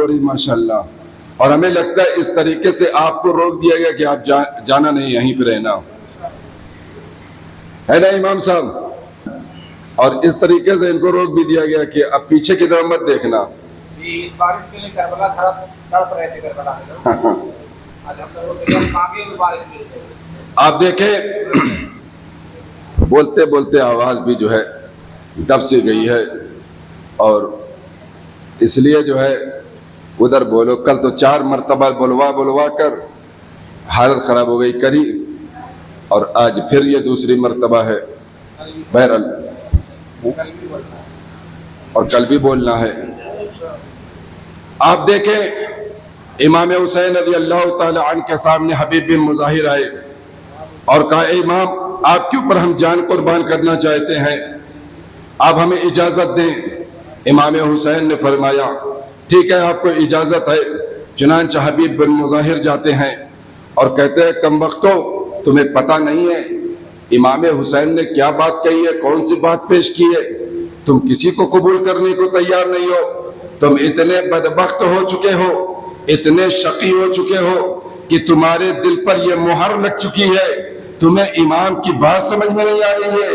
ہو رہی ماشاءاللہ. اور ہمیں لگتا ہے اس طریقے سے آپ کو روک دیا گیا کہ آپ جانا نہیں، یہیں پہ رہنا ہے نا امام صاحب. اور اس طریقے سے ان کو روک بھی دیا گیا کہ اب پیچھے کی طرف مت دیکھنا. اس بارش کے لیے کربلا تڑپ رہے تھے کربلا میں. آج ہم لوگ آگے بارش میں تھے. آپ دیکھیں بولتے بولتے آواز بھی جو ہے دب سی گئی ہے، اور اس لیے جو ہے ادھر بولو. کل تو 4 مرتبہ بلوا کر حالت خراب ہو گئی کری، اور آج پھر یہ دوسری مرتبہ ہے. بہرحال اور کل بھی بولنا ہے. آپ دیکھیں امام حسین رضی اللہ تعالی عنہ کے سامنے حبیب بن مظاہر آئے اور کہا اے امام آپ کے اوپر ہم جان قربان کرنا چاہتے ہیں، آپ ہمیں اجازت دیں. امام حسین نے فرمایا ٹھیک ہے آپ کو اجازت ہے. چنانچہ حبیب بن مظاہر جاتے ہیں اور کہتے ہیں کم بختو تمہیں پتہ نہیں ہے امام حسین نے کیا بات کہی ہے، کون سی بات پیش کی ہے. تم کسی کو قبول کرنے کو تیار نہیں ہو. تم اتنے بدبخت ہو چکے ہو، اتنے شقی ہو چکے ہو کہ تمہارے دل پر یہ مہر لگ چکی ہے. تمہیں امام کی بات سمجھ میں نہیں آ رہی ہے،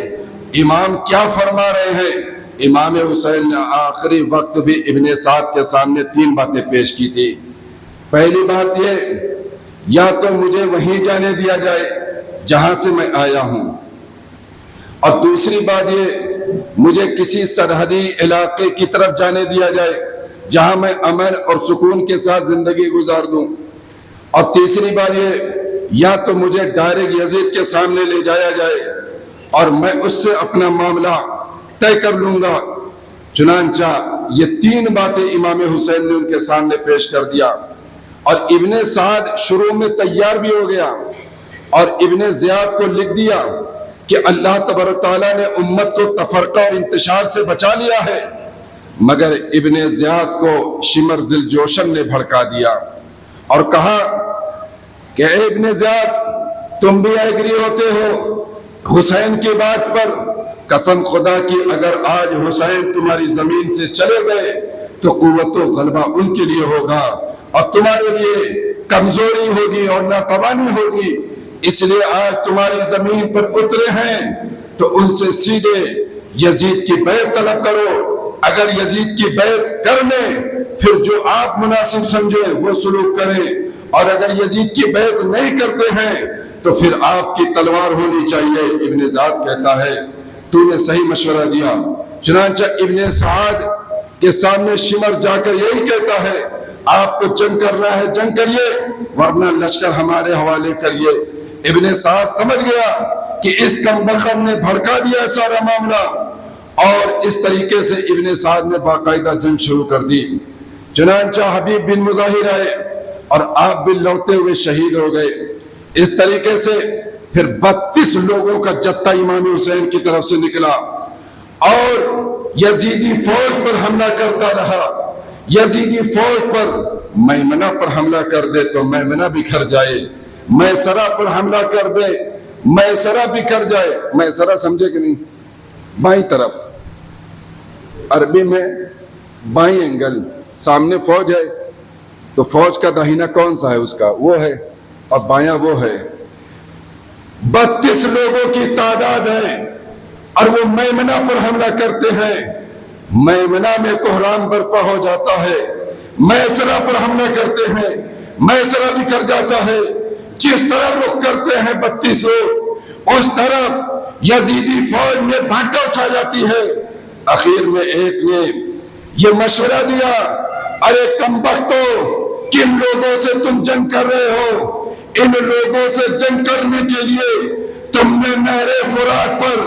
امام کیا فرما رہے ہیں. امام حسین نے آخری وقت بھی ابن سعد کے سامنے 3 باتیں پیش کی تھی. پہلی بات یہ یا تو مجھے وہیں جانے دیا جائے جہاں سے میں آیا ہوں، اور دوسری بات یہ مجھے کسی سرحدی علاقے کی طرف جانے دیا جائے جہاں میں امن اور سکون کے ساتھ زندگی گزار دوں، اور تیسری بات یہ یا تو مجھے ڈائریکٹ یزید کے سامنے لے جایا جائے اور میں اس سے اپنا معاملہ طے کر لوں گا. چنانچہ یہ 3 باتیں امام حسین نے ان کے سامنے پیش کر دیا. اور ابن سعد شروع میں تیار بھی ہو گیا اور ابن زیاد کو لکھ دیا کہ اللہ تبارک تعالیٰ نے امت کو تفرقہ اور انتشار سے بچا لیا ہے، مگر ابن زیاد کو شمر ذل جوشن نے بھڑکا دیا اور کہا کہ اے ابن زیاد تم بھی ایگری ہوتے ہو حسین کی بات پر؟ قسم خدا کی اگر آج حسین تمہاری زمین سے چلے گئے تو قوت و غلبہ ان کے لیے ہوگا اور تمہارے لیے کمزوری ہوگی اور ناتوانی ہوگی. اس لیے آج تمہاری زمین پر اترے ہیں تو ان سے سیدھے یزید کی بیعت طلب کرو. اگر یزید کی بیعت کر لیں پھر جو آپ مناسب سمجھے وہ سلوک کریں، اور اگر یزید کی بیعت نہیں کرتے ہیں تو پھر آپ کی تلوار ہونی چاہیے. ابن سعد کہتا ہے تو نے صحیح مشورہ دیا. چنانچہ ابن سعد کے سامنے شمر جا کر یہی کہتا ہے آپ کو جنگ کرنا ہے جنگ کریے ورنہ لشکر ہمارے حوالے کریے. ابن سعد سمجھ گیا کہ اس کمبخت نے بھڑکا دیا سارا معاملہ، اور اس طریقے سے ابن سعد نے باقاعدہ جنگ شروع کر دی. چنانچہ حبیب بن مظاہر آئے اور آپ بھی لڑتے ہوئے شہید ہو گئے. اس طریقے سے پھر 32 لوگوں کا جتھا امام حسین کی طرف سے نکلا اور یزیدی فوج پر حملہ کرتا رہا. یزیدی فوج پر میمنہ پر حملہ کر دے تو میمنہ بکھر جائے، میسرہ پر حملہ کر دے میسرہ بکھر جائے. میسرہ سمجھے کہ نہیں؟ بائیں طرف، عربی میں بائیں اینگل. سامنے فوج ہے تو فوج کا داہنا کون سا ہے؟ اس کا وہ ہے، اور بایاں وہ ہے. 32 لوگوں کی تعداد ہے اور وہ میمنہ پر حملہ کرتے ہیں. میمنہ میں کوہرام برپا ہو جاتا ہے. میسرہ پر حملہ کرتے ہیں، میسرہ بکھر جاتا ہے. جس طرح رخ کرتے ہیں 32 لوگ اس طرف یزیدی فوج میں بھگدڑ چھا جاتی ہے. اخیر میں ایک نے یہ مشورہ دیا ارے کمبختو کن لوگوں سے تم جنگ کر رہے ہو؟ ان لوگوں سے جنگ کرنے کے لیے تم نے نہر فرات پر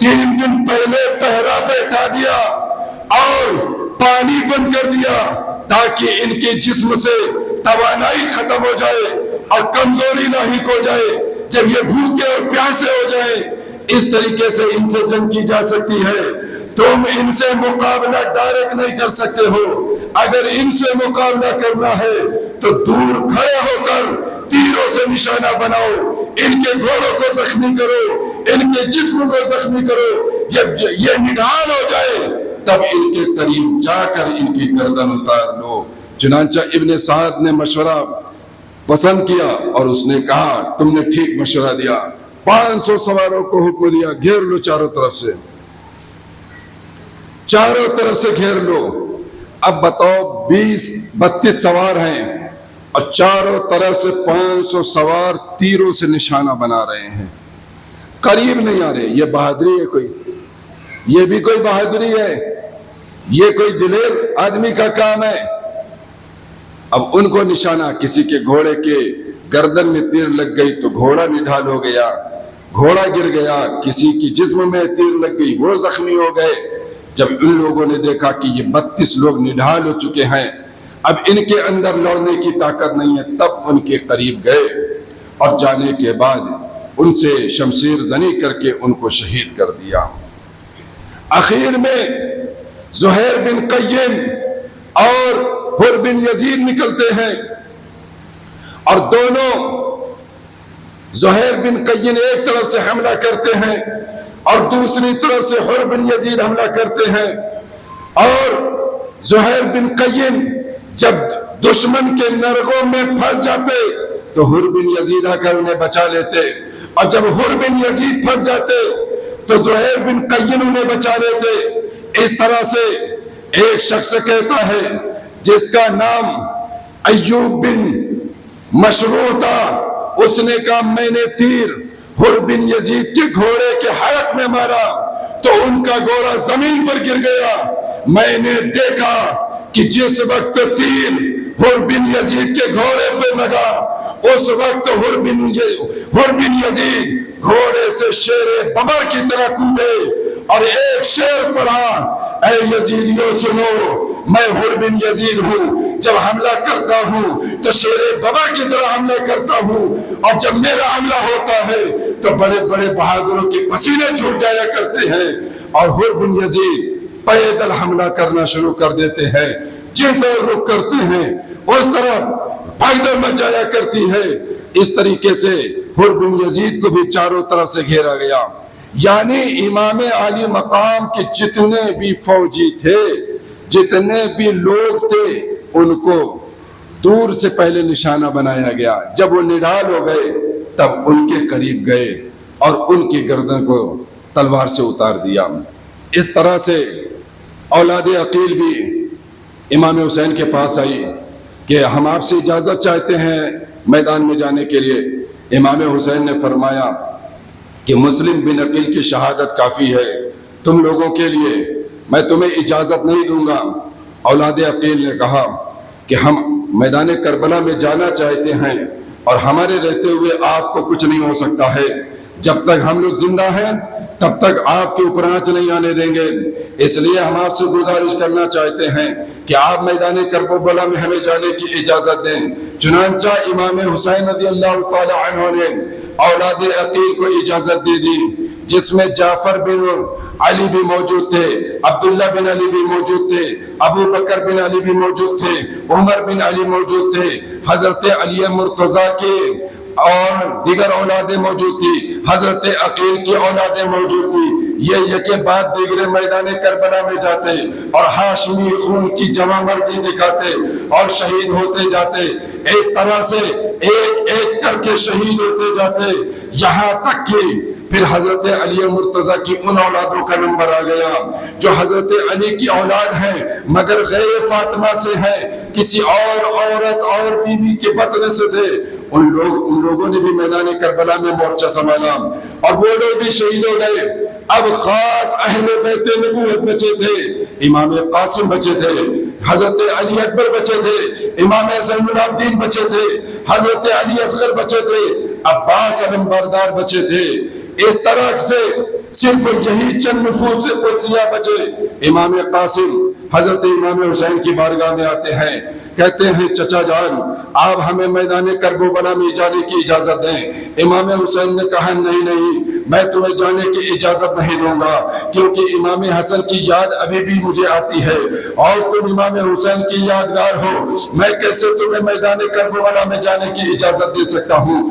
3 دن پہلے پہرا بیٹھا دیا اور پانی بند کر دیا تاکہ ان کے جسم سے توانائی ختم ہو جائے اور کمزوری لاحق ہو جائے. جب یہ بھوکے اور پیاسے ہو جائیں اس طریقے سے ان سے جنگ کی جا سکتی ہے. تم ان سے مقابلہ ڈائریکٹ نہیں کر سکتے ہو. اگر ان سے مقابلہ کرنا ہے تو دور کھڑے ہو کر تیروں سے نشانہ بناؤ، ان کے گھوڑوں کو زخمی کرو، ان کے جسم کو زخمی کرو. جب یہ نڈھال ہو جائے تب ان کے قریب جا کر ان کی گردن اتار لو. چنانچہ ابن سعد نے مشورہ پسند کیا اور اس نے کہا تم نے ٹھیک مشورہ دیا، 500 سواروں کو حکم دیا گھیر لو چاروں طرف سے گھیر لو۔ اب بتاؤ 32 سوار ہیں اور چاروں طرف سے 500 سوار تیروں سے نشانہ بنا رہے ہیں، قریب نہیں آ رہے۔ یہ بہادری ہے کوئی؟ یہ بھی کوئی بہادری ہے؟ یہ کوئی دلیر آدمی کا کام ہے؟ اب ان کو نشانہ، کسی کے گھوڑے کے گردن میں تیر لگ گئی تو گھوڑا نڈھال ہو گیا، گھوڑا گر گیا، کسی کی جسم میں تیر لگ گئی وہ زخمی ہو گئے۔ جب ان لوگوں نے دیکھا کہ یہ 32 لوگ نڈھال ہو چکے ہیں، اب ان کے اندر لڑنے کی طاقت نہیں ہے، تب ان کے قریب گئے اور جانے کے بعد ان سے شمشیر زنی کر کے ان کو شہید کر دیا۔ آخر میں زہیر بن قیم اور حر بن یزید نکلتے ہیں اور دونوں زہیر بن قیم ایک طرف سے حملہ کرتے ہیں اور دوسری طرف سے حر بن یزید حملہ کرتے ہیں، اور زہیر بن قیم جب دشمن کے نرغوں میں پھنس جاتے تو حر بن یزید آ کر انہیں بچا لیتے، اور جب حر بن یزید پھنس جاتے تو زہیر بن قیم انہیں بچا لیتے۔ اس طرح سے ایک شخص کہتا ہے جس کا نام ایوب بن مشروع تھا، اس نے کہا میں نے تیر حر بن یزید کے گھوڑے کے حلق میں مارا تو ان کا گھوڑا زمین پر گر گیا۔ میں نے دیکھا کہ جس وقت تیر حر بن یزید کے گھوڑے پہ لگا اس وقت حر بن یزید گھوڑے سے شیر ببر کی طرح کودے اور ایک شیر پڑھا، اے یزیدیوں سنو، میں حر بن یزید ہوں، جب حملہ کرتا ہوں تو شیر ببر کی طرح حملہ کرتا ہوں، اور جب میرا حملہ ہوتا ہے تو بڑے بڑے بہادروں کے پسینے چھوٹ جایا کرتے ہیں، اور حر بن یزید پیدل حملہ کرنا شروع کر دیتے ہیں، جس طرح رخ کرتے ہیں اس طرح پیدل مچ جایا کرتی ہے۔ اس طریقے سے حر بن یزید کو بھی چاروں طرف سے گھیرا گیا، یعنی امام عالی مقام کے جتنے بھی فوجی تھے، جتنے بھی لوگ تھے، ان کو دور سے پہلے نشانہ بنایا گیا۔ جب وہ نڈھال ہو گئے تب ان کے قریب گئے اور ان کی گردن کو تلوار سے اتار دیا۔ اس طرح سے اولاد عقیل بھی امام حسین کے پاس آئی کہ ہم آپ سے اجازت چاہتے ہیں میدان میں جانے کے لیے۔ امام حسین نے فرمایا کہ مسلم بن عقیل کی شہادت کافی ہے تم لوگوں کے لیے، میں تمہیں اجازت نہیں دوں گا۔ اولاد عقیل نے کہا کہ ہم میدان کربلا میں جانا چاہتے ہیں اور ہمارے رہتے ہوئے آپ کو کچھ نہیں ہو سکتا ہے، جب تک ہم لوگ زندہ ہیں تب تک آپ کے اوپر آنچ نہیں آنے دیں گے، اس لیے ہم آپ سے گزارش کرنا چاہتے ہیں کہ آپ میدان کربلا میں ہمیں جانے کی اجازت دیں۔ چنانچہ امام حسین رضی اللہ تعالی عنہ نے اولاد عقیل کو اجازت دے دی، جس میں جعفر بن علی بھی موجود تھے، عبداللہ بن علی بھی موجود تھے، ابو بکر بن علی بھی موجود تھے، عمر بن علی موجود تھے، حضرت علی مرتضیٰ کے اور دیگر اولادیں موجود تھی، حضرت عقیل کی اولادیں موجود تھی۔ یہ یکے بعد دیگر میدان کربلا میں جاتے اور ہاشمی خون کی جمع مردی دکھاتے اور شہید ہوتے جاتے۔ اس طرح سے ایک ایک کر کے شہید ہوتے جاتے، یہاں تک کہ پھر حضرت علی مرتضیٰ کی ان اولادوں کا نمبر آ گیا جو حضرت علی کی اولاد ہیں مگر غیر فاطمہ سے ہیں، کسی اور عورت اور بیوی کے بطن سے تھے۔ ان لوگوں نے بھی میدان کربلا میں مورچہ سنبھالا اور وہ لوگ بھی شہید ہو گئے۔ اب خاص اہل بیت نبوت بچے تھے، امام قاسم بچے تھے، حضرت علی اکبر بچے تھے، امام زین العابدین بچے تھے، حضرت علی اصغر بچے تھے، عباس علم بردار بچے تھے۔ اس طرح سے صرف یہی چند نفوس قدسیہ بچے۔ امام قاسم حضرت امام حسین کی بارگاہ میں آتے ہیں، کہتے ہیں چچا جان آپ ہمیں میدان کربلا میں جانے کی اجازت دیں۔ امام حسین نے کہا نہیں، میں تمہیں جانے کی اجازت نہیں دوں گا، کیونکہ امام حسن کی یاد ابھی بھی مجھے آتی ہے اور تم امام حسین کی یادگار ہو، میں کیسے تمہیں میدان کربلا میں جانے کی اجازت دے سکتا ہوں۔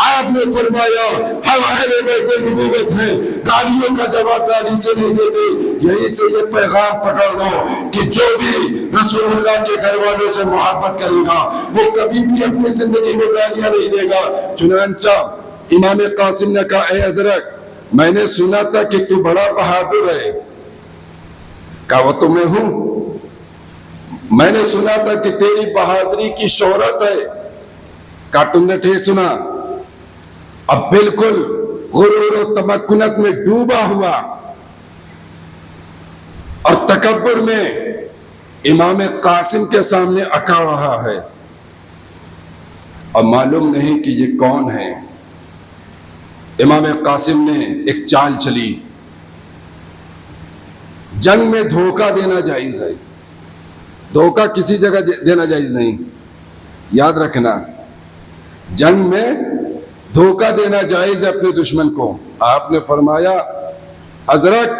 آپ نے فرمایا ہم اہل بیت نبوت ہیں، گالیوں کا جواب گالی سے نہیں دیتے۔ یہیں سے یہ پیغام پکڑ لو کہ جو بھی رسول اللہ کے گھر والوں سے محبت کرے گا وہ کبھی بھی اپنی زندگی میں گالیاں نہیں دے گا۔ چنانچہ امام قاسم نے کہا، اے حضرت میں نے سنا تھا کہ تو بڑا بہادر ہے۔ کہا وہ تو میں ہوں۔ میں نے سنا تھا کہ تیری بہادری کی شہرت ہے۔ کہا تم نے ٹھیک سنا۔ اب بالکل غرور و تمکنت میں ڈوبا ہوا اور تکبر میں امام قاسم کے سامنے اکڑ رہا ہے، اور معلوم نہیں کہ یہ کون ہے۔ امام قاسم نے ایک چال چلی، جنگ میں دھوکہ دینا جائز ہے، دھوکہ کسی جگہ دینا جائز نہیں، یاد رکھنا، جنگ میں دھوکہ دینا جائز ہے اپنے دشمن کو۔ آپ نے فرمایا حضرت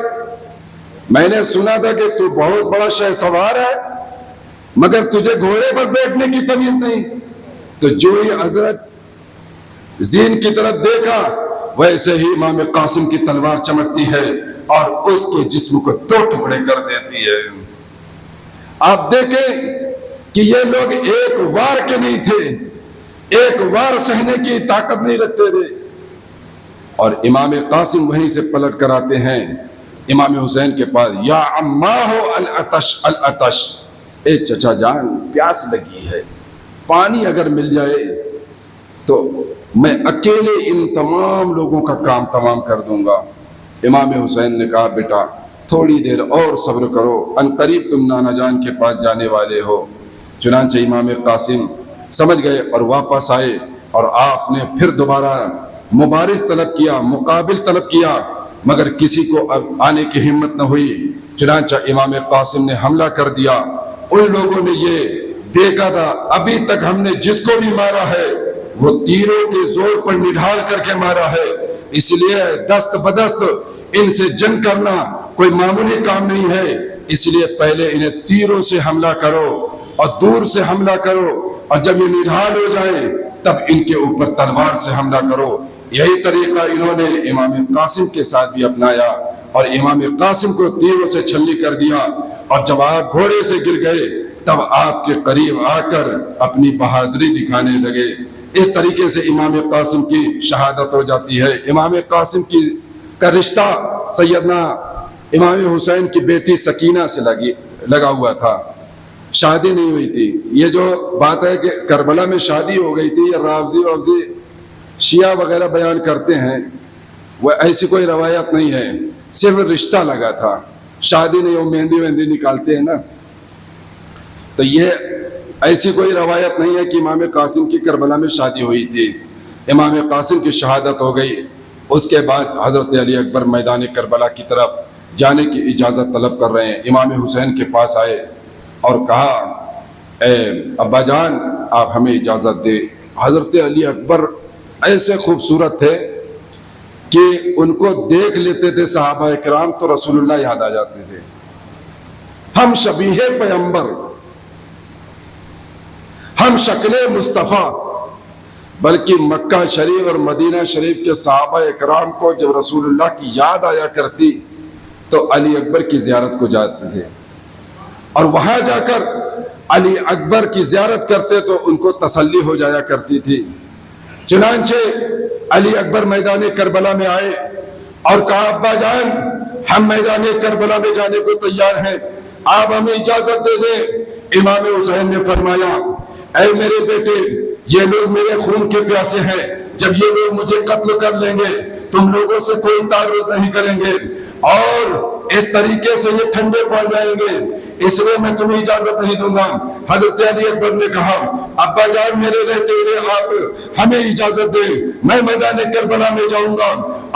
میں نے سنا تھا کہ تو بہت بڑا شہ سوار ہے مگر تجھے گھوڑے پر بیٹھنے کی تمیز نہیں۔ تو جو ہی حضرت زین کی طرف دیکھا ویسے ہی امام قاسم کی تلوار چمکتی ہے اور اس کے جسم کو دو ٹکڑے کر دیتی ہے۔ آپ دیکھیں کہ یہ لوگ ایک وار کے نہیں تھے، ایک وار سہنے کی طاقت نہیں رکھتے تھے، اور امام قاسم وہیں سے پلٹ کر آتے ہیں امام حسین کے پاس، یا عماہ العطش العطش، اے چچا جان پیاس لگی ہے، پانی اگر مل جائے تو میں اکیلے ان تمام لوگوں کا کام تمام کر دوں گا۔ امام حسین نے کہا بیٹا تھوڑی دیر اور صبر کرو، ان قریب تم نانا جان کے پاس جانے والے ہو۔ چنانچہ امام قاسم سمجھ گئے اور واپس آئے، اور آپ نے پھر دوبارہ مبارز طلب کیا، مقابل طلب کیا، مگر کسی کو اب آنے کی ہمت نہ ہوئی۔ چنانچہ امام قاسم نے حملہ کر دیا۔ ان لوگوں نے یہ دیکھا تھا ابھی تک ہم نے جس کو بھی مارا ہے وہ تیروں کے زور پر نڈھال کر کے مارا ہے، اس لیے دست بدست ان سے جنگ کرنا کوئی معمولی کام نہیں ہے، اس لیے پہلے انہیں تیروں سے حملہ کرو اور دور سے حملہ کرو، اور جب یہ نڈھال ہو جائیں تب ان کے اوپر تلوار سے حملہ کرو۔ یہی طریقہ انہوں نے امام قاسم کے ساتھ بھی اپنایا اور امام قاسم کو تیروں سے چھلنی کر دیا، اور جب آپ گھوڑے سے گر گئے تب آپ کے قریب آ کر اپنی بہادری دکھانے لگے۔ اس طریقے سے امام قاسم کی شہادت ہو جاتی ہے۔ امام قاسم کا رشتہ سیدنا امام حسین کی بیٹی سکینہ سے لگا ہوا تھا، شادی نہیں ہوئی تھی۔ یہ جو بات ہے کہ کربلا میں شادی ہو گئی تھی، یہ رافضی شیعہ وغیرہ بیان کرتے ہیں، وہ ایسی کوئی روایت نہیں ہے، صرف رشتہ لگا تھا، شادی نہیں، وہ مہندی وہندی نکالتے ہیں نا، تو یہ ایسی کوئی روایت نہیں ہے کہ امام قاسم کی کربلا میں شادی ہوئی تھی۔ امام قاسم کی شہادت ہو گئی، اس کے بعد حضرت علی اکبر میدان کربلا کی طرف جانے کی اجازت طلب کر رہے ہیں۔ امام حسین کے پاس آئے اور کہا اے ابا جان آپ ہمیں اجازت دے۔ حضرت علی اکبر ایسے خوبصورت تھے کہ ان کو دیکھ لیتے تھے صحابہ کرام تو رسول اللہ یاد آ جاتے تھے۔ ہم شبیہ پیغمبر، ہم شکل مصطفیٰ، بلکہ مکہ شریف اور مدینہ شریف کے صحابہ اکرام کو جب رسول اللہ کی یاد آیا کرتی تو علی اکبر کی زیارت کو جاتے تھے، اور وہاں جا کر علی اکبر کی زیارت کرتے تو ان کو تسلی ہو جایا کرتی تھی۔ چنانچہ علی اکبر میدان کربلا میں آئے اور کہا ابا جان ہم میدان کربلا میں جانے کو تیار ہیں، آپ ہمیں اجازت دے دیں۔ امام حسین نے فرمایا اے میرے بیٹے یہ لوگ میرے خون کے پیاسے ہیں، جب یہ لوگ مجھے قتل کر لیں گے تم لوگوں سے کوئی تعرض نہیں کریں گے اور اس طریقے سے یہ ٹھنڈے پڑ جائیں گے، اس لیے میں تمہیں اجازت نہیں دوں گا۔ حضرت علی اکبر نے کہا ابا جان میرے رہتے ہوئے آپ ہمیں اجازت دیں، میں میدان کربلا میں جاؤں گا،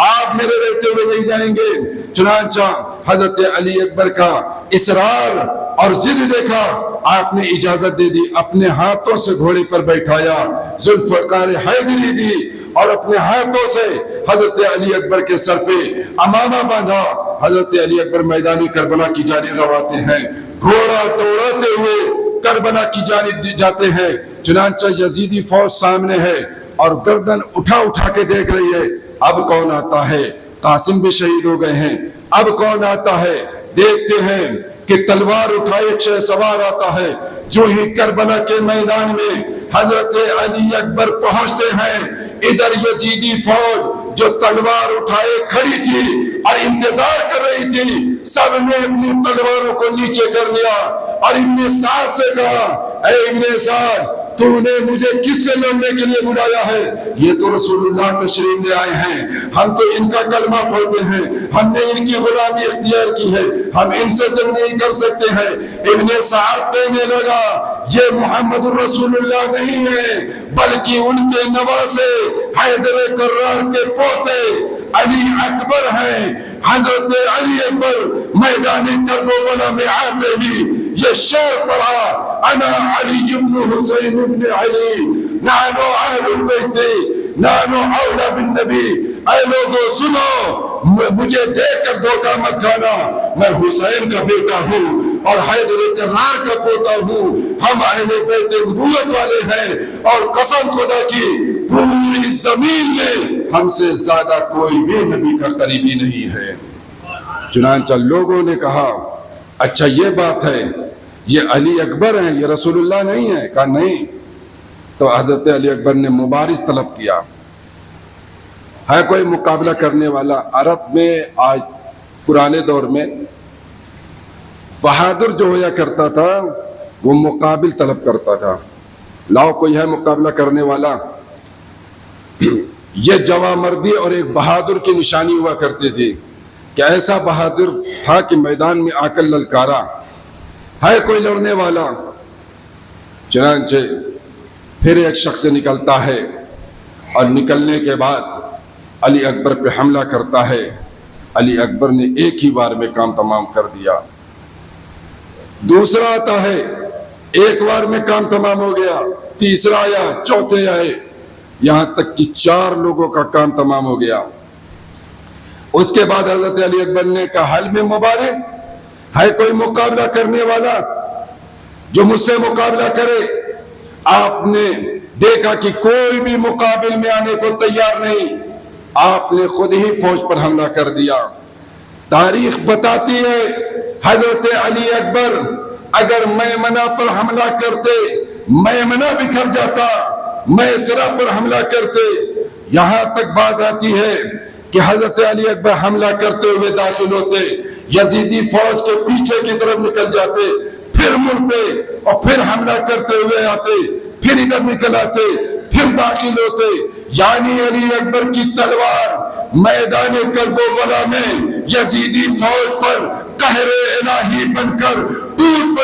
آپ میرے رہتے ہوئے نہیں جائیں گے۔ چنانچہ حضرت علی اکبر کا اصرار اور ضد دیکھا، آپ نے اجازت دے دی، اپنے ہاتھوں سے گھوڑے پر بیٹھایا، ذوالفقار حیدری دی اور اپنے ہاتھوں سے حضرت علی اکبر کے سر پہ امامہ باندھا۔ حضرت علی اکبر میدان کربلا کی جانب رواتے ہیں، گھوڑا دوڑاتے ہوئے کربلا کی جانب جاتے ہیں۔ چنانچہ یزیدی فوج سامنے ہے، اور گردن اٹھا اٹھا کے دیکھ رہی ہے اب کون آتا ہے. قاسم بھی شہید ہو گئے ہیں, اب کون آتا ہے. دیکھتے ہیں کہ تلوار اٹھائے ایک شہ سوار آتا ہے. جو ہی کربلا کے میدان میں حضرت علی اکبر پہنچتے ہیں, ادھر یزیدی فوج جو تلوار اٹھائے کھڑی تھی اور انتظار کر رہی تھی, سب نے اپنی تلواروں کو نیچے کر لیا اور ابن سعد سے کہا اے ابن سعد تو نے مجھے کس سے لڑنے کے لیے بلایا ہے؟ یہ تو رسول اللہ تشریف لے آئے ہیں, ہم تو ان کا کلمہ پڑھتے ہیں, ہم نے ان کی غلامی اختیار کی ہے, ہم ان سے جنگ نہیں کر سکتے ہیں. ابن سعد کہنے لگا یہ محمد الرسول اللہ نہیں ہے بلکہ ان کے نواسے حیدر کرار کے پوتے علی اکبر ہیں. حضرت علی اکبر میدان کربلا میں آتے ہی یہ شعر پڑھا انا علی بن حسین بن علی نحن اہل البیت نحن اولی بالنبی. اے لوگو سنو, مجھے دیکھ کر دھوکہ مت کھانا, میں حسین کا بیٹا ہوں اور حیدر کرار کا پوتا ہوں, ہم اہل بیت نبوت والے ہیں اور قسم خدا کی پوری زمین میں ہم سے زیادہ کوئی بھی نبی کا قریبی نہیں ہے. چنانچہ لوگوں نے کہا اچھا یہ بات ہے, یہ علی اکبر ہیں, یہ رسول اللہ نہیں ہے. کہا نہیں. تو حضرت علی اکبر نے مبارز طلب کیا, ہے کوئی مقابلہ کرنے والا؟ عرب میں آج پرانے دور میں بہادر جو ہوا کرتا تھا وہ مقابل طلب کرتا تھا, لاؤ کوئی ہے مقابلہ کرنے والا. یہ جوامردی اور ایک بہادر کی نشانی ہوا کرتی تھی کہ ایسا بہادر تھا کہ میدان میں آ کر للکارا, ہے کوئی لڑنے والا. چنانچہ پھر ایک شخص نکلتا ہے اور نکلنے کے بعد علی اکبر پہ حملہ کرتا ہے. علی اکبر نے ایک ہی بار میں کام تمام کر دیا. دوسرا آتا ہے, ایک بار میں کام تمام ہو گیا. تیسرا آیا, چوتھے آئے, یہاں تک کہ 4 لوگوں کا کام تمام ہو گیا. اس کے بعد حضرت علی اکبر نے کہا حل میں مبارز, ہے کوئی مقابلہ کرنے والا جو مجھ سے مقابلہ کرے؟ آپ نے دیکھا کہ کوئی بھی مقابل میں آنے کو تیار نہیں, آپ نے خود ہی فوج پر حملہ کر دیا. تاریخ بتاتی ہے حضرت علی اکبر اگر میمنہ پر حملہ کرتے, میمنہ بکھر جاتا, میسرہ پر حملہ کرتے. یہاں تک بات آتی ہے کہ حضرت علی اکبر حملہ کرتے ہوئے داخل ہوتے, یزیدی فوج کے پیچھے کی طرف نکل جاتے, پھر مڑتے اور پھر حملہ کرتے ہوئے آتے, پھر ادھر نکل آتے, پھر داخل ہوتے. یعنی علی اکبر کی تلوار میدان کربلا میں یزیدی فوج پر قہر الہی بن کر ٹوٹ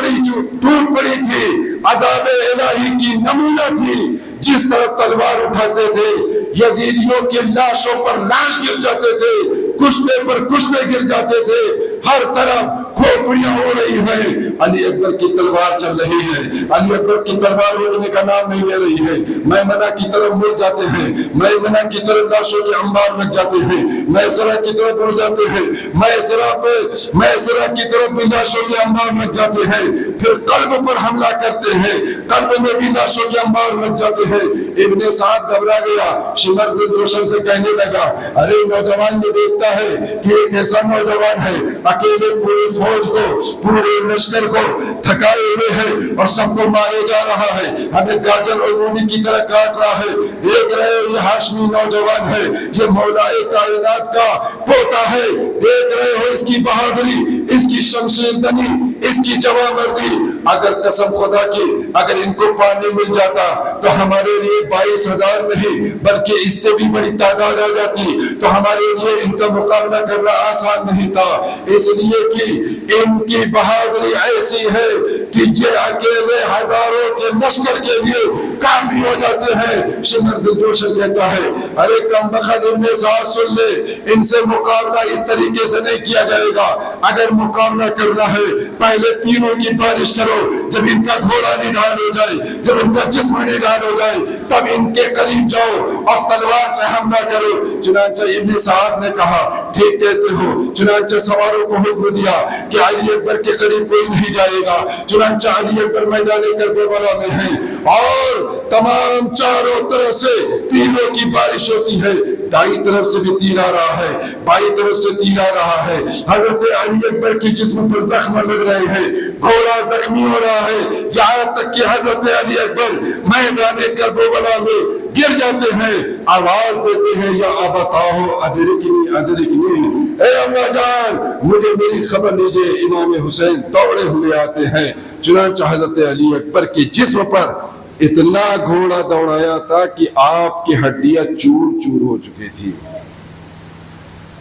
پڑی تھی, عذاب الہی کی نمونہ تھی. جس طرح تلوار اٹھاتے تھے یزیدیوں کی لاشوں پر لاش گر جاتے تھے, کشتے پر کشتے گر جاتے تھے, ہر طرف کھوپڑیاں ہو رہی ہیں. علی اکبر کی تلوار چل رہی ہے, علی اکبر کی تلوار روکنے کا نام نہیں لے رہی ہے. میمنہ کی طرف مڑ جاتے ہیں, میمنہ کی طرف لاشوں کے انبار لگ جاتے ہیں, میسرہ کی طرف مڑ جاتے ہیں, میسرہ کی طرف بھی لاشوں کے انبار لگ جاتے ہیں, پھر قلب پر حملہ کرتے ہیں, قلب میں بھی لاشوں کے انبار لگ جاتے ہیں. ابن سعد گھبرا گیا, شمر سے دوشر سے کہنے لگا ارے نوجوان یہ دیکھتا ہے کہ ایک ایسا نوجوان ہے اکیلے پوری فوج کو, پورے لشکر کو تھکائے ہوئے ہے اور سب کو مارے جا رہا ہے, ہمیں گاجر اور مونی کی طرح کاٹ رہا ہے. دیکھ رہے ہو یہ ہاشمی نوجوان ہے, یہ مولا کائنات کا پوتا ہے, دیکھ رہے ہو اس کی بہادری, اس کی شمشیر زنی, اس کی جوامردی. اگر قسم خدا کی اگر ان کو پانی مل جاتا تو ہمارے لیے 22,000 نہیں بلکہ اس سے بھی بڑی تعداد آ جاتی, تو ہمارے لیے ان کا مقابلہ کرنا آسان نہیں تھا. اس لیے کہ ان کی بہادری ایسی ہے کہ یہ اکیلے ہزاروں کے لشکر کے لیے کافی ہو جاتے ہیں. شمر سے جوشر کہتا ہے ارے کم بخت ابن سعد سن لے, ان سے مقابلہ اس طریقے سے نہیں کیا جائے گا. اگر مقابلہ کرنا ہے پہلے تینوں کی بارش کرو، جب ان کا گھوڑا نڈال ہو جائے، جب ان کا جسم نڈال ہو جائے تب ان کے قریب جاؤ اور تلوار سے حملہ کرو۔ چنانچہ ابن سعد نے کہا ٹھیک کہتے ہو۔ چنانچہ سواروں کو حکم دیا کہ علی اکبر کے قریب کوئی نہیں جائے گا۔ چنانچہ علی اکبر میدان کربلا میں ہیں اور تمام چاروں طرف سے تیروں کی بارش ہوتی ہے، دائیں طرف سے بھی تیر آ رہا ہے، بائیں طرف سے تیر آ رہا ہے۔ حضرت علی اکبر کی جسم پر زخم لگ رہے ہیں، گھوڑا زخمی ہو رہا ہے، یہاں تک کہ حضرت علی اکبر میدان کربلا میں گر جاتے ہیں، آواز دیتے ہیں یا ابتاہو ادرکنی ادرکنی، اے ابا جان مجھے میری خبر لیجئے۔ امام حسین دوڑے ہوئے آتے ہیں، چنانچہ حضرت علی اکبر کے جسم پر اتنا گھوڑا دوڑایا تھا کہ آپ کی ہڈیاں چور چور ہو چکی تھی،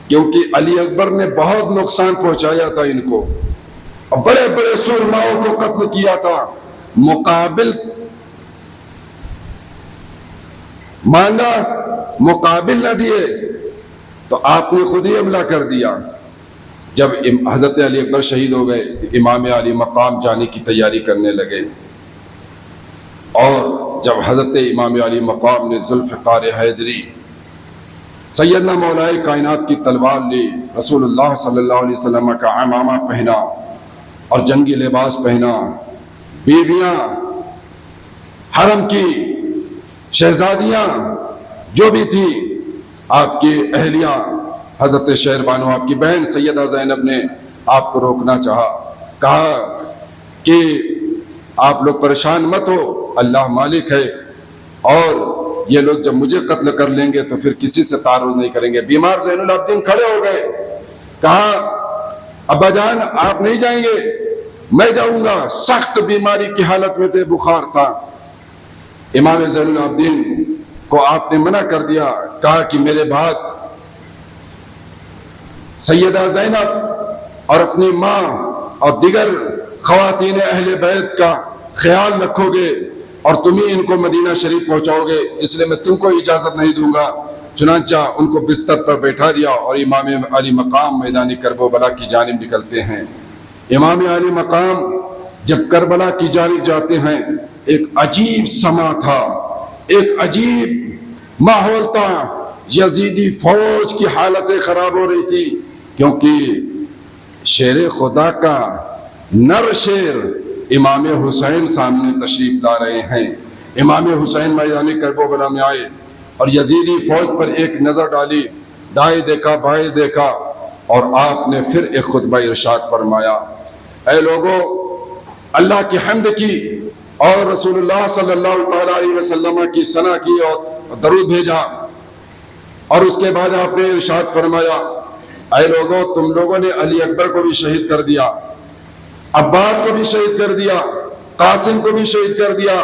کیونکہ علی اکبر نے بہت نقصان پہنچایا تھا ان کو، اور بڑے بڑے سرماؤں کو قتل کیا تھا۔ مقابل مانگا، مقابل نہ دیے تو آپ نے خود ہی حملہ کر دیا۔ جب حضرت علی اکبر شہید ہو گئے تو امام علی مقام جانے کی تیاری کرنے لگے، اور جب حضرت امام علی مقام نے ذوالفقار حیدری سیدنا مولائے کائنات کی تلوار لی، رسول اللہ صلی اللہ علیہ وسلم کا عمامہ پہنا اور جنگی لباس پہنا، بیویاں حرم کی شہزادیاں جو بھی تھی، آپ کی اہلیہ حضرت شہربانو آپ کی بہن سیدہ زینب نے آپ کو روکنا چاہا، کہا کہ آپ لوگ پریشان مت ہو، اللہ مالک ہے، اور یہ لوگ جب مجھے قتل کر لیں گے تو پھر کسی سے تعارض نہیں کریں گے۔ بیمار زین العابدین کھڑے ہو گئے، کہا ابا جان آپ نہیں جائیں گے، میں جاؤں گا۔ سخت بیماری کی حالت میں تھے، بخار تھا۔ امام زین العابدین کو آپ نے منع کر دیا، کہا کہ میرے بعد سیدہ زینب اور اپنی ماں اور دیگر خواتین اہل بیت کا خیال رکھو گے اور تم ہی ان کو مدینہ شریف پہنچاؤ گے، اس لیے میں تم کو اجازت نہیں دوں گا۔ چنانچہ ان کو بستر پر بیٹھا دیا اور امام علی مقام میدان کربلا کی جانب نکلتے ہیں۔ امام علی مقام جب کربلا کی جانب جاتے ہیں، ایک عجیب سما تھا، ایک عجیب ماحول تھا، یزیدی فوج کی حالتیں خراب ہو رہی تھی، کیونکہ شیر خدا کا نر شیر امام حسین سامنے تشریف لا رہے ہیں۔ امام حسین میدان کربلا میں آئے اور یزیدی فوج پر ایک نظر ڈالی، دائیں دیکھا بائیں دیکھا، اور آپ نے پھر ایک خطبہ ارشاد فرمایا، اے لوگوں اللہ کی حمد کی اور رسول اللہ صلی اللہ علیہ وسلم کی ثنا کی اور درود بھیجا، اور اس کے بعد آپ نے ارشاد فرمایا، اے لوگوں تم لوگوں نے علی اکبر کو بھی شہید کر دیا، عباس کو بھی شہید کر دیا، قاسم کو بھی شہید کر دیا،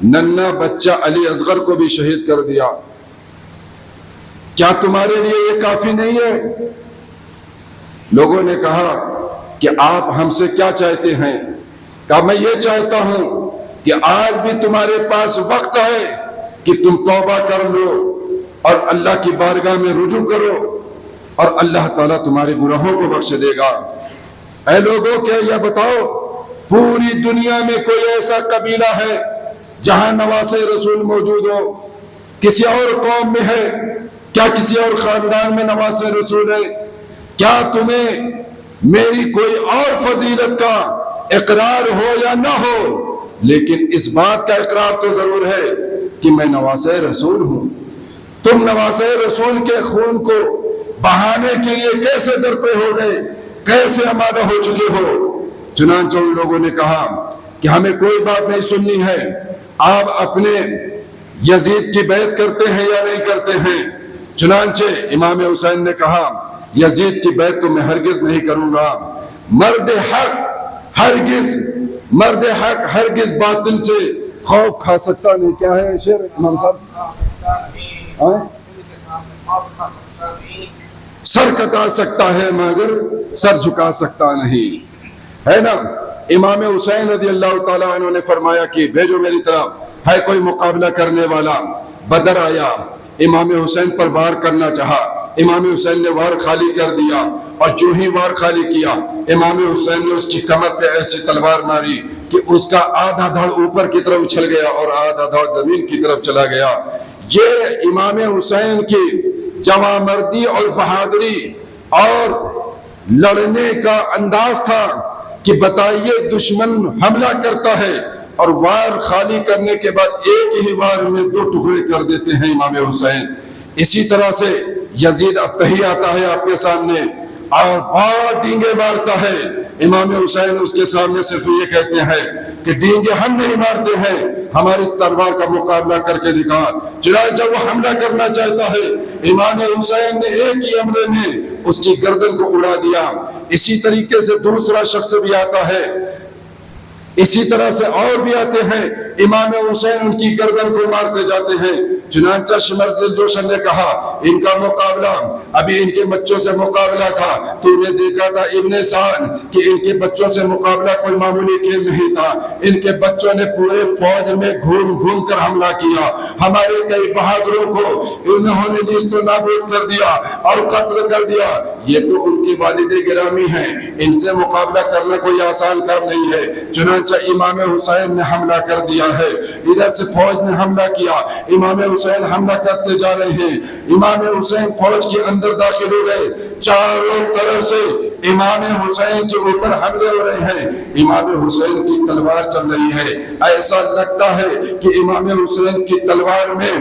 ننھا بچہ علی اصغر کو بھی شہید کر دیا، کیا تمہارے لیے یہ کافی نہیں ہے؟ لوگوں نے کہا کہ آپ ہم سے کیا چاہتے ہیں؟ کہا میں یہ چاہتا ہوں کہ آج بھی تمہارے پاس وقت ہے کہ تم توبہ کر لو اور اللہ کی بارگاہ میں رجوع کرو، اور اللہ تعالیٰ تمہارے گناہوں کو بخش دے گا۔ اے لوگوں کیا یہ بتاؤ پوری دنیا میں کوئی ایسا قبیلہ ہے جہاں نواسے رسول موجود ہو؟ کسی اور قوم میں ہے کیا؟ کسی اور خاندان میں نواسے رسول ہے کیا؟ تمہیں میری کوئی اور فضیلت کا اقرار ہو یا نہ ہو، لیکن اس بات کا اقرار تو ضرور ہے کہ میں نواسے رسول ہوں۔ تم نواسے رسول کے خون کو بہانے کے لیے کیسے درپے ہو گئے، کیسے آمادہ ہو چکے ہو؟ چنانچہ ان لوگوں نے کہا کہ ہمیں کوئی بات نہیں سننی ہے، آپ اپنے یزید کی بیعت کرتے ہیں یا نہیں کرتے ہیں؟ چنانچہ امام حسین نے کہا یزید کی بیعت تو میں ہرگز نہیں کروں گا، مرد حق ہرگز باطل سے خوف کھا سکتا نہیں۔ کیا ہے شعر امام صاحب؟ سر کٹا سکتا ہے مگر سر جھکا سکتا نہیں، ہے نا؟ امام حسین رضی اللہ تعالیٰ عنہ نے فرمایا کہ بھیجو میری طرف، ہے کوئی مقابلہ کرنے والا؟ بدر آیا، امام حسین پر وار کرنا چاہا، امام حسین نے وار خالی کر دیا، اور جو ہی وار خالی کیا امام حسین نے اس کی کمر پہ ایسی تلوار ماری کہ اس کا آدھا دھڑ اوپر کی طرف اچھل گیا اور آدھا دھڑ زمین کی طرف چلا گیا۔ یہ امام حسین کی جواں مردی اور بہادری اور لڑنے کا انداز تھا کہ بتائیے دشمن حملہ کرتا ہے اور وار خالی کرنے کے بعد ایک ہی وار میں 2 ٹکڑے کر دیتے ہیں امام حسین۔ اسی طرح سے یزید ابتہی آتا ہے آپ کے سامنے اور بہت ڈینگے مارتا ہے، امام حسین اس کے سامنے صرف یہ کہتے ہیں کہ ڈینگے ہم نہیں مارتے ہیں، ہماری تلوار کا مقابلہ کر کے دکھا۔ چنانچہ وہ حملہ کرنا چاہتا ہے، امام حسین نے ایک ہی حملے میں اس کی گردن کو اڑا دیا۔ اسی طریقے سے دوسرا شخص بھی آتا ہے، اسی طرح سے اور بھی آتے ہیں، امام حسین ان کی گردن کو مارتے جاتے ہیں۔ چنانچہ شمرزل جوشن نے کہا ان کا مقابلہ ابھی ان کے بچوں سے مقابلہ تھا، تو انہیں دیکھا تھا ابن سعد کہ ان کے بچوں سے مقابلہ کوئی معمولی کھیل نہیں تھا، ان کے بچوں نے پورے فوج میں گھوم گھوم کر حملہ کیا، ہمارے کئی بہادروں کو انہوں نے نیست و نابود کر دیا اور قتل کر دیا۔ یہ تو ان کی والد گرامی ہیں، ان سے مقابلہ کرنا کوئی آسان کام نہیں ہے۔ چنانچہ امام حسین نے حملہ کر دیا ہے، ادھر سے فوج نے حملہ کیا، امام حسین حملہ کرتے جا رہے ہیں، امام حسین فوج کے اندر داخل ہو گئے، چاروں طرف سے امام حسین کے اوپر حملے ہو رہے ہیں، امام حسین کی تلوار چل رہی ہے، ایسا لگتا ہے کہ امام حسین کی تلوار میں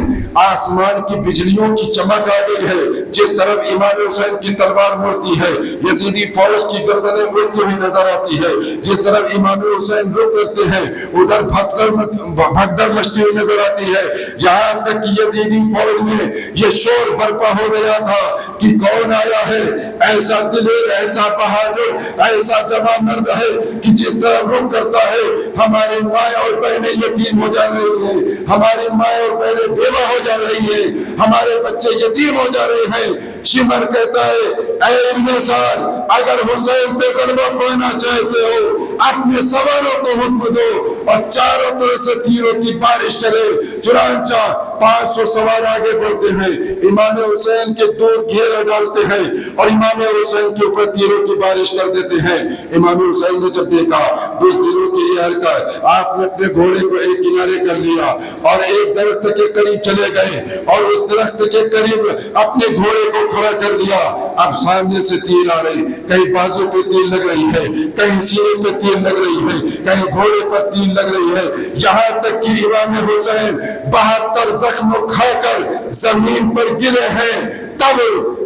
آسمان کی بجلیوں کی چمک آ گئی ہے، جس طرف امام حسین کی تلوار مڑتی ہے یزیدی فوج کی گردنیں اڑتی ہوئی نظر آتی ہے، جس طرف امام حسین رک کرتے ہیں ادھر بھگدڑ مچتی ہوئی نظر آتی ہے، یہاں تک کہ یزیدی فوج میں یہ شور برپا ہو گیا تھا کہ کون آیا ہے، ایسا دلیر، ایسا بہادر، ایسا جواں مرد ہے کہ جس طرح رک کرتا ہے ہماری مائیں اور بہنیں یتیم ہو جا رہی ہیں، ہماری مائیں اور بہنیں بیوہ ہو جا رہی ہیں، ہمارے بچے یتیم ہو جا رہے ہیں۔ شمر کہتا ہے اے ابن سعد اگر حسین پہ غلبہ پانا چاہتے ہو اپنے سواروں کو حکم دو اور چاروں طرف سے تیروں کی بارش کرے۔ چنانچہ 500 سوار آگے بڑھتے ہیں، امام حسین کے دور گھیرا ڈالتے ہیں اور امام حسین کے اوپر تیروں کی بارش کر دیتے ہیں۔ امام حسین نے جب دیکھا بزدلوں کی یہ حرکت، آپ نے اپنے گھوڑے کو ایک کنارے کر لیا اور ایک درخت کے قریب چلے گئے اور اس درخت کے قریب اپنے گھوڑے کو کھڑا کر دیا۔ اب سامنے سے تیر آ رہی، کہیں بازو پہ تیر لگ رہی ہے، کہیں سینے پہ تیر لگ رہی ہے، کہیں گھوڑے پر تیر لگ رہی ہے، یہاں تک کہ امام حسین 72 زخم کھا کر زمین پر گرے ہیں۔ تب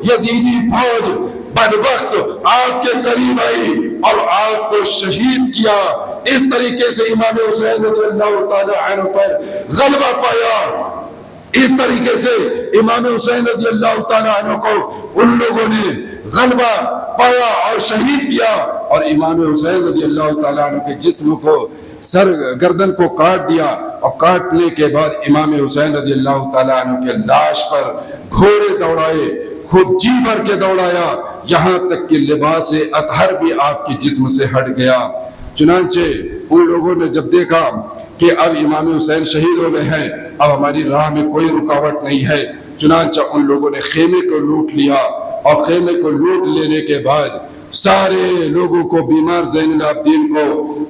یزیدی فوج بدبخت آپ کے قریب آئی اور آپ کو شہید کیا۔ اس طریقے سے امام حسین رضی اللہ تعالی عنہ پر غلبہ پایا۔ اس طریقے سے امام حسین رضی اللہ تعالی عنہ کو ان لوگوں نے غلبہ پایا اور شہید کیا، اور امام حسین رضی اللہ تعالی عنہ کے جسم کو گردن کو کاٹ دیا، اور کاٹنے کے بعد امام حسین رضی اللہ تعالی عنہ کے لاش پر گھوڑے دوڑائے، خود جی بھر کے دوڑایا، یہاں تک کہ لباس اطہر بھی آپ کے جسم سے ہٹ گیا۔ چنانچہ ان لوگوں نے جب دیکھا کہ اب امام حسین شہید ہو گئے ہیں، اب ہماری راہ میں کوئی رکاوٹ نہیں ہے، چنانچہ ان لوگوں نے خیمے کو لوٹ لیا، اور خیمے کو لوٹ لینے کے بعد سارے لوگوں کو، بیمار زین العابدین کو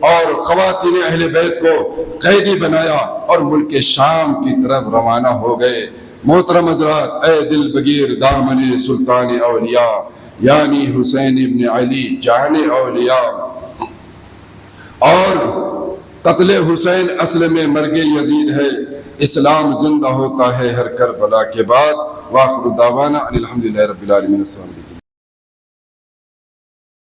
اور خواتین اہل بیت کو قیدی بنایا اور ملک شام کی طرف روانہ ہو گئے۔ محترم حضرات، اے دل بگیر دامن سلطان اولیاء یعنی حسین ابن علی جان اولیاء، اور قتل حسین اصل میں مرگ یزید ہے، اسلام زندہ ہوتا ہے ہر کربلا کے بعد۔ وآخر دعوانا الحمدللہ رب العالمین۔ السلام علیکم۔